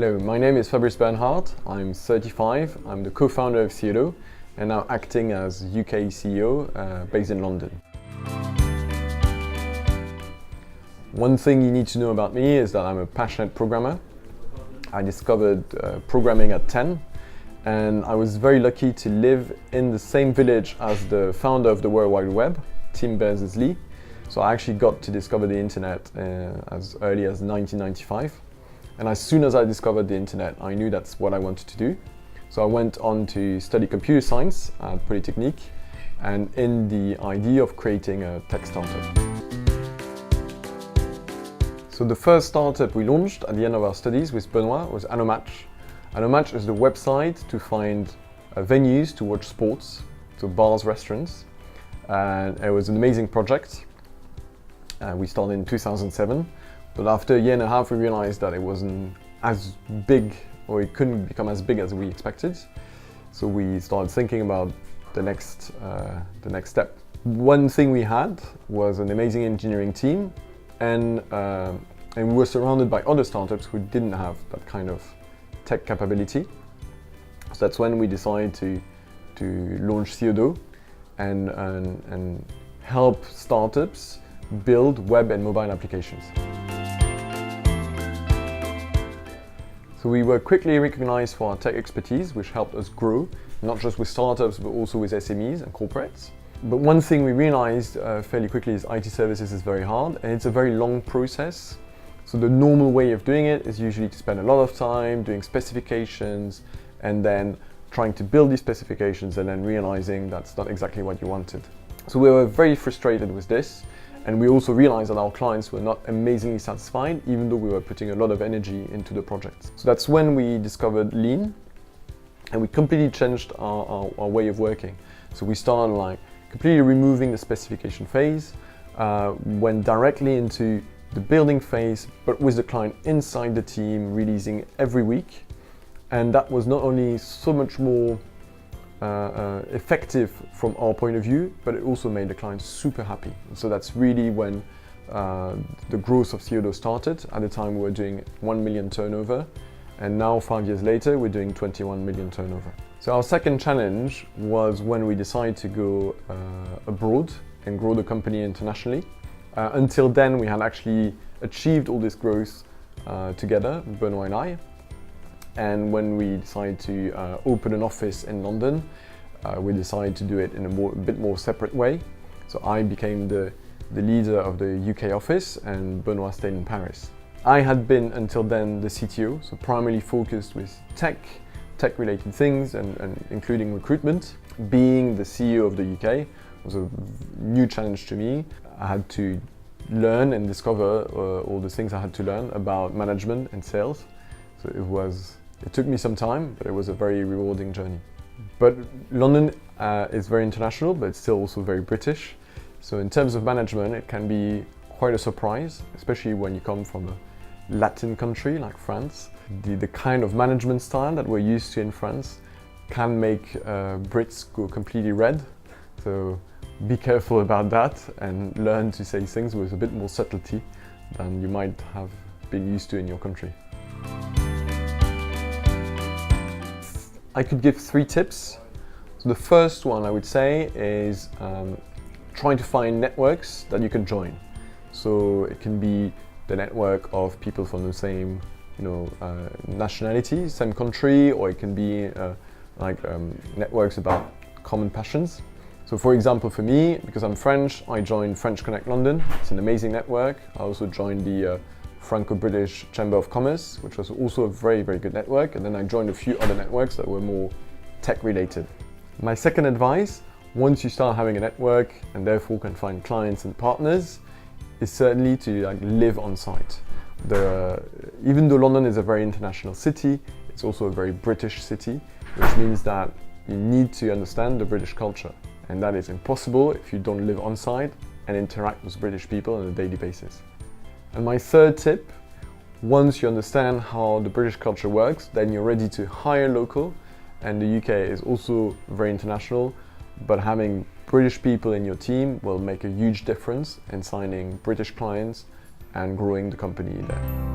Hello, my name is Fabrice Bernhard. I'm 35. I'm the co-founder of Theodo and now acting as UK CEO based in London. One thing you need to know about me is that I'm a passionate programmer. I discovered programming at 10, and I was very lucky to live in the same village as the founder of the World Wide Web, Tim Berners-Lee. So I actually got to discover the internet as early as 1995. And as soon as I discovered the internet, I knew that's what I wanted to do. So I went on to study computer science at Polytechnique, and in the idea of creating a tech startup. So the first startup we launched at the end of our studies with Benoit was Anomatch. Anomatch is the website to find venues to watch sports, so bars, restaurants. And it was an amazing project. We started in 2007. But after a year and a half, we realized that it wasn't as big, or it couldn't become as big as we expected. So we started thinking about the next step. One thing we had was an amazing engineering team, and we were surrounded by other startups who didn't have that kind of tech capability. So that's when we decided to launch Theodo and help startups build web and mobile applications. So we were quickly recognized for our tech expertise, which helped us grow, not just with startups, but also with SMEs and corporates. But one thing we realized fairly quickly is IT services is very hard, and it's a very long process. So the normal way of doing it is usually to spend a lot of time doing specifications and then trying to build these specifications and then realizing that's not exactly what you wanted. So we were very frustrated with this. And we also realized that our clients were not amazingly satisfied, even though we were putting a lot of energy into the project. So that's when we discovered Lean, and we completely changed our way of working. So we started completely removing the specification phase, went directly into the building phase, but with the client inside the team, releasing every week. And that was not only so much more effective from our point of view, but it also made the client super happy. So that's really when the growth of Theodo started. At the time we were doing 1 million turnover, and now 5 years later we're doing 21 million turnover. So our second challenge was when we decided to go abroad and grow the company internationally. Until then we had actually achieved all this growth together, Benoit and I. And when we decided to open an office in London, we decided to do it in a bit more separate way. So I became the leader of the UK office, and Benoit stayed in Paris. I had been until then the CTO, so primarily focused with tech-related things, and including recruitment. Being the CEO of the UK was a new challenge to me. I had to learn and discover all the things I had to learn about management and sales. So it took me some time, but it was a very rewarding journey. But London is very international, but it's still also very British. So in terms of management, it can be quite a surprise, especially when you come from a Latin country like France. The kind of management style that we're used to in France can make Brits go completely red. So be careful about that and learn to say things with a bit more subtlety than you might have been used to in your country. I could give 3 tips. So the first one I would say is trying to find networks that you can join. So it can be the network of people from the same nationality, same country, or it can be networks about common passions. So for example, for me, because I'm French, I joined French Connect London. It's an amazing network. I also joined the Franco-British Chamber of Commerce, which was also a very, very good network. And then I joined a few other networks that were more tech-related. My second advice, once you start having a network and therefore can find clients and partners, is certainly to live on site. Even though London is a very international city, it's also a very British city, which means that you need to understand the British culture. And that is impossible if you don't live on site and interact with British people on a daily basis. And my third tip, once you understand how the British culture works, then you're ready to hire local. And the UK is also very international, but having British people in your team will make a huge difference in signing British clients and growing the company there.